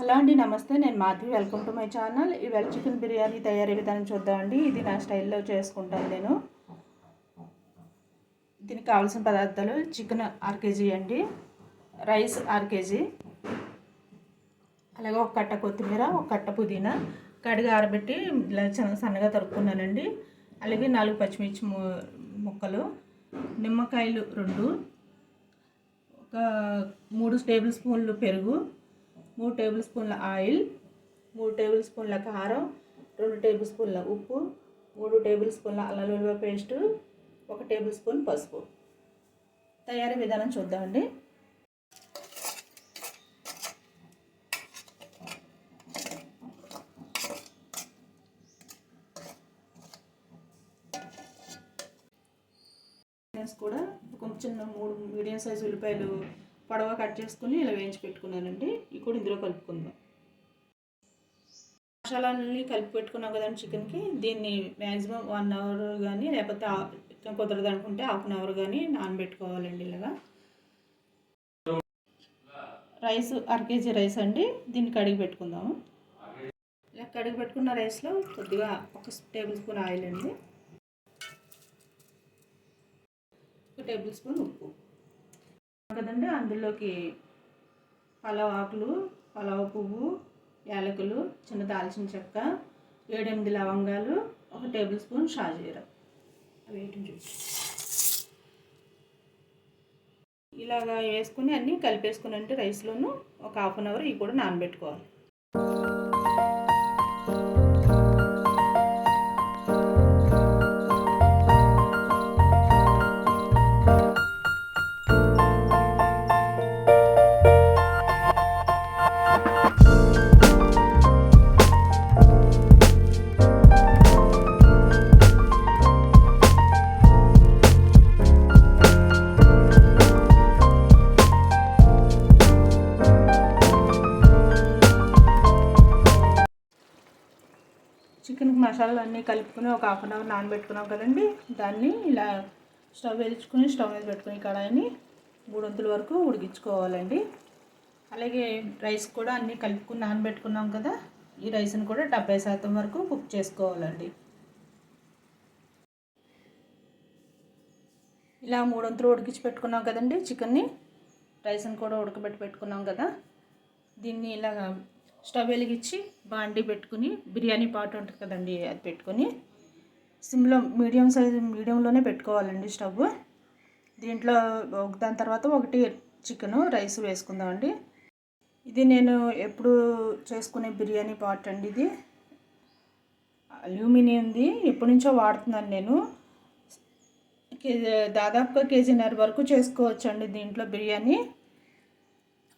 Hello అండి, నమస్తే. నేను Madhavi. Welcome to my channel. ఇవాళ చికెన్ బిర్యానీ తయారీ విధానం చూద్దామండి. ఇది నా స్టైల్లో చేసుకుంటాను నేను. దీనికి కావాల్సిన పదార్థాలు: చికెన్ 1/2 కేజీ అండి, రైస్ 1/2 కేజీ, అలాగే ఒక కట్ట కొత్తిమీర, ఒక కట్ట పుదీనా కడిగి ఆరబెట్టి ఇలా సన్నగా తరుక్కున్నానండి. అలాగే 4 పచ్చిమిర్చి ముక్కలు, నిమ్మకాయలు 2, ఒక 3 టేబుల్ స్పూన్లు పెరుగు, 3 టేబుల్ స్పూన్ల ఆయిల్, 3 టేబుల్ స్పూన్ల కారం, 2 టేబుల్ స్పూన్ల ఉప్పు, 3 టేబుల్ స్పూన్ల అల్లం వెల్లుల్లి పేస్టు, 1 టేబుల్ స్పూన్ పసుపు. తయారీ విధానం చూద్దామండి. కూడా కొంచెం 3 మీడియం సైజు ఉల్లిపాయలు పొడవ కట్ చేసుకుని ఇలా వేయించి పెట్టుకున్నానండి. ఇవి కూడా ఇందులో కలుపుకుందాం. మసాలాన్ని కలిపి పెట్టుకున్నాం కదండి చికెన్కి. దీన్ని మ్యాక్సిమం 1 అవర్ కానీ, లేకపోతే కుదరదు అనుకుంటే 1/2 అవర్ కానీ నానబెట్టుకోవాలండి. ఇలాగా రైస్ 1/2 కేజీ రైస్ అండి. దీన్ని కడిగి పెట్టుకుందాము. ఇలా కడిగి పెట్టుకున్న రైస్లో కొద్దిగా 1 టేబుల్ స్పూన్ ఆయిల్ అండి, 1 టేబుల్ స్పూన్ ఉప్పు కదండి. అందులోకి పలావ్ ఆకులు, పలావ్ పువ్వు, యాలకులు, చిన్న దాల్చిన చెక్క, 7-8 లవంగాలు, 1 టేబుల్ స్పూన్ షాజీరా వేయటం చూసి ఇలాగా వేసుకుని అన్నీ కలిపేసుకుని అంటే రైస్లోను ఒక 1/2 అవర్ ఇవి కూడా నానబెట్టుకోవాలి. చికెన్కి మసాలాలు అన్నీ కలుపుకొని ఒక 1/2 అవర్ నానబెట్టుకున్నాం కదండి. దాన్ని ఇలా స్టవ్ వెలిగించుకొని స్టవ్ మీద పెట్టుకుని కడాయిని 3 వంతుల వరకు ఉడికించుకోవాలండి. అలాగే రైస్ కూడా అన్నీ కలుపుకుని నానబెట్టుకున్నాం కదా, ఈ రైస్ని కూడా 70% వరకు కుక్ చేసుకోవాలండి. ఇలా 3 వంతులు ఉడికించి పెట్టుకున్నాం కదండి చికెన్ని. రైస్ని కూడా ఉడకబెట్టి పెట్టుకున్నాం కదా. దీన్ని ఇలాగా స్టవ్ వెలిగించి బాండీ పెట్టుకుని, బిర్యానీ పాట్ ఉంటుంది కదండి, అది పెట్టుకొని సిమ్లో మీడియంలోనే పెట్టుకోవాలండి స్టవ్. దీంట్లో దాని తర్వాత ఒకటి చికెను రైస్ వేసుకుందామండి. ఇది నేను ఎప్పుడు చేసుకునే బిర్యానీ పాట్ అండి. ఇది అల్యూమినియంది, ఎప్పటి నుంచో వాడుతున్నాను నేను. దాదాపుగా 1.5 కేజీ వరకు చేసుకోవచ్చండి దీంట్లో బిర్యానీ.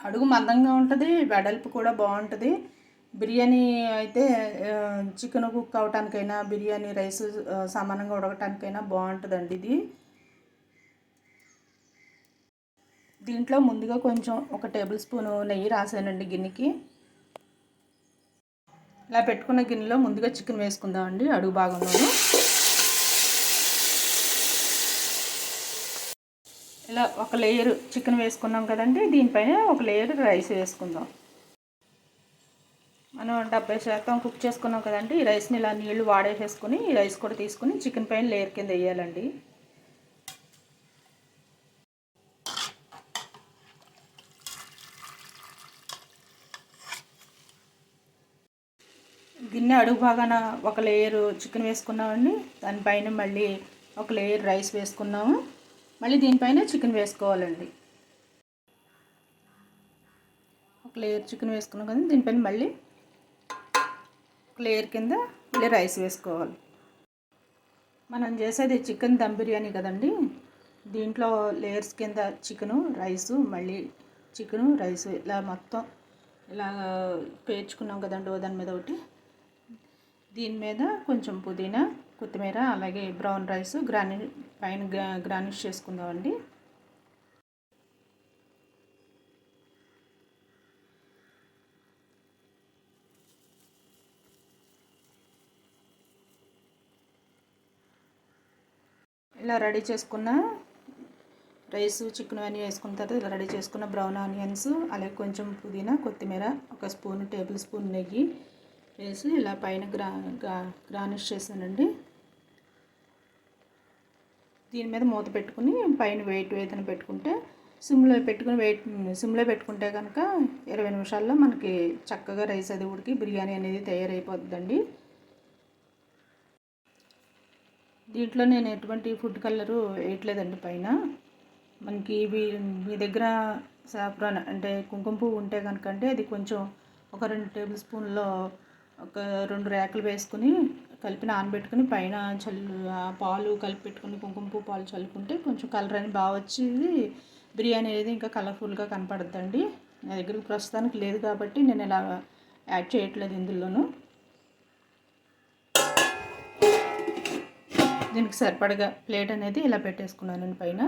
అడుగు మందంగా ఉంటుంది, వెడల్పు కూడా బాగుంటుంది. బిర్యానీ అయితే చికెన్ కుక్ అవటానికైనా, బిర్యానీ రైస్ సమానంగా ఉడకటానికైనా బాగుంటుందండి ఇది. దీంట్లో ముందుగా కొంచెం 1 టేబుల్ స్పూన్ నెయ్యి రాసానండి గిన్నెకి. ఇలా పెట్టుకున్న గిన్నెలో ముందుగా చికెన్ వేసుకుందామండి. అడుగు భాగంలోను ఇలా ఒక లేయర్ చికెన్ వేసుకున్నాం కదండి. దీనిపైన ఒక లేయర్ రైస్ వేసుకుందాం. మనం 70% కుక్ చేసుకున్నాం కదండి. ఈ రైస్ని ఇలా నీళ్లు వాడేసేసుకుని ఈ రైస్ కూడా తీసుకుని చికెన్ పైన లేయర్ కింద వేయాలండి. గిన్నె అడుగు భాగాన ఒక లేయర్ చికెన్ వేసుకున్నామండి. దానిపైన మళ్ళీ ఒక లేయర్ రైస్ వేసుకున్నాము. మళ్ళీ దీనిపైన చికెన్ వేసుకోవాలండి. ఒక లేయర్ చికెన్ వేసుకున్నాం కదా, దీనిపైన మళ్ళీ ఒక లేయర్ కింద మళ్ళీ రైస్ వేసుకోవాలి. మనం చేసేది చికెన్ దమ్ బిర్యానీ కదండి. దీంట్లో లేయర్స్ కింద చికెను, రైసు, మళ్ళీ చికెను, రైసు ఇలా మొత్తం ఇలా పేర్చుకున్నాం కదండి దాని మీద ఒకటి. దీని మీద కొంచెం పుదీనా, కొత్తిమీర, అలాగే బ్రౌన్ రైస్ పైన గార్నిష్ చేసుకుందామండి. ఇలా రెడీ చేసుకున్న రైస్ చికెన్ అన్నీ వేసుకున్న తర్వాత ఇలా రెడీ చేసుకున్న బ్రౌన్ ఆనియన్స్, అలాగే కొంచెం పుదీనా, కొత్తిమీర, ఒక టేబుల్ స్పూన్ నెయ్యి వేసి ఇలా పైన గార్నిష్ చేశానండి. దీని మీద మూత పెట్టుకుని పైన వెయిట్ ఏదైనా పెట్టుకుంటే సిమ్లో పెట్టుకుంటే కనుక 20 నిమిషాల్లో మనకి చక్కగా రైస్ అది ఉడికి బిర్యానీ అనేది తయారైపోతుందండి. దీంట్లో నేను ఎటువంటి ఫుడ్ కలరు వేయట్లేదండి. పైన మనకి మీ దగ్గర సాఫ్రాన్ అంటే కుంకుమ పువ్వు ఉంటే కనుక అంటే అది కొంచెం ఒక 2 టేబుల్ స్పూన్లో ఒక 2 రేకులు వేసుకుని కలిపి నానబెట్టుకుని పైన పాలు కలిపి పెట్టుకుని కుంకుమ పువ్వు పాలు చల్లుకుంటే కొంచెం కలర్ అని బాగా వచ్చేది, బిర్యానీ అనేది ఇంకా కలర్ఫుల్గా కనపడుద్దండి. నా దగ్గర ప్రస్తుతానికి లేదు కాబట్టి నేను ఇలా యాడ్ చేయట్లేదు ఇందులోనూ. దీనికి సరిపడగా ప్లేట్ అనేది ఇలా పెట్టేసుకున్నానండి. పైన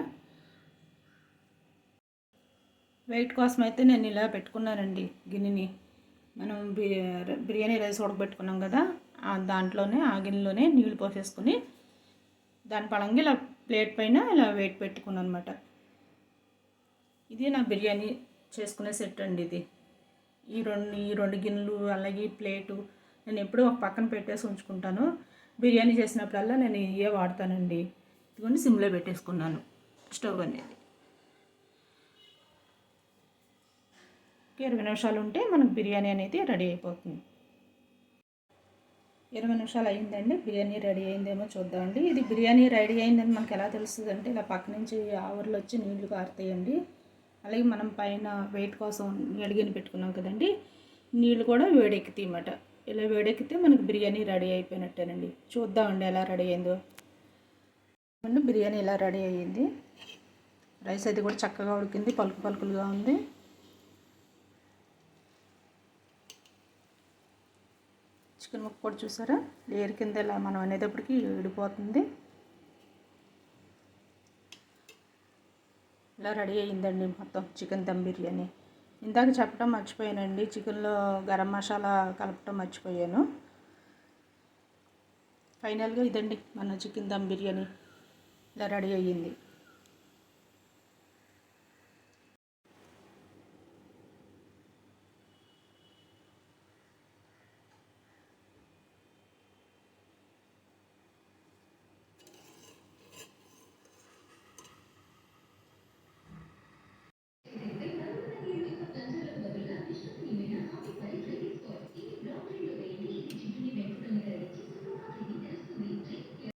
వెయిట్ కోసం అయితే నేను ఇలా పెట్టుకున్నానండి గిన్నెని. మనం బిర్యానీ రైస్ ఉడకబెట్టుకున్నాం కదా, దాంట్లోనే ఆ గిన్నెలోనే నీళ్లు పోసేసుకుని దాని పళంగా ఇలా ప్లేట్ పైన ఇలా వెయిట్ పెట్టుకున్నాను అనమాట. ఇది నా బిర్యానీ చేసుకునే సెట్ అండి. ఇది ఈ రెండు గిన్నెలు అలాగే ప్లేటు నేను ఎప్పుడూ ఒక పక్కన పెట్టేసి ఉంచుకుంటాను. బిర్యానీ చేసినప్పుడల్లా నేను ఇవే వాడతానండి. ఇదిగోండి సిమ్లో పెట్టేసుకున్నాను స్టవ్ అనేది. 20 నిమిషాలు ఉంటే మనకు బిర్యానీ అనేది రెడీ అయిపోతుంది. 20 నిమిషాలు అయ్యిందండి. బిర్యానీ రెడీ అయిందేమో చూద్దామండి. ఇది బిర్యానీ రెడీ అయిందని మనకు ఎలా తెలుస్తుంది అంటే ఇలా పక్క నుంచి ఆవర్లు వచ్చి నీళ్లు కారుతాయండి. అలాగే మనం పైన వెయిట్ కోసం అడిగిన పెట్టుకున్నాం కదండి, నీళ్ళు కూడా వేడెక్కుతాయి అన్నమాట. ఇలా వేడెక్కితే మనకు బిర్యానీ రెడీ అయిపోయినట్టేనండి. చూద్దామండి ఎలా రెడీ అయిందో. బిర్యానీ ఇలా రెడీ అయ్యింది. రైస్ అది కూడా చక్కగా ఉడికింది, పలుకులుగా ఉంది. చికెన్ ముక్క కూడా చూసారా, లేయర్ కింద ఇలా మనం అనేటప్పటికి విడిపోతుంది. ఇలా రెడీ అయ్యిందండి మొత్తం చికెన్ దమ్ బిర్యానీ. ఇందాక చెప్పడం మర్చిపోయానండి, చికెన్లో గరం మసాలా కలపటం మర్చిపోయాను. ఫైనల్గా ఇదండి మన చికెన్ దమ్ బిర్యానీ ఇలా రెడీ అయ్యింది.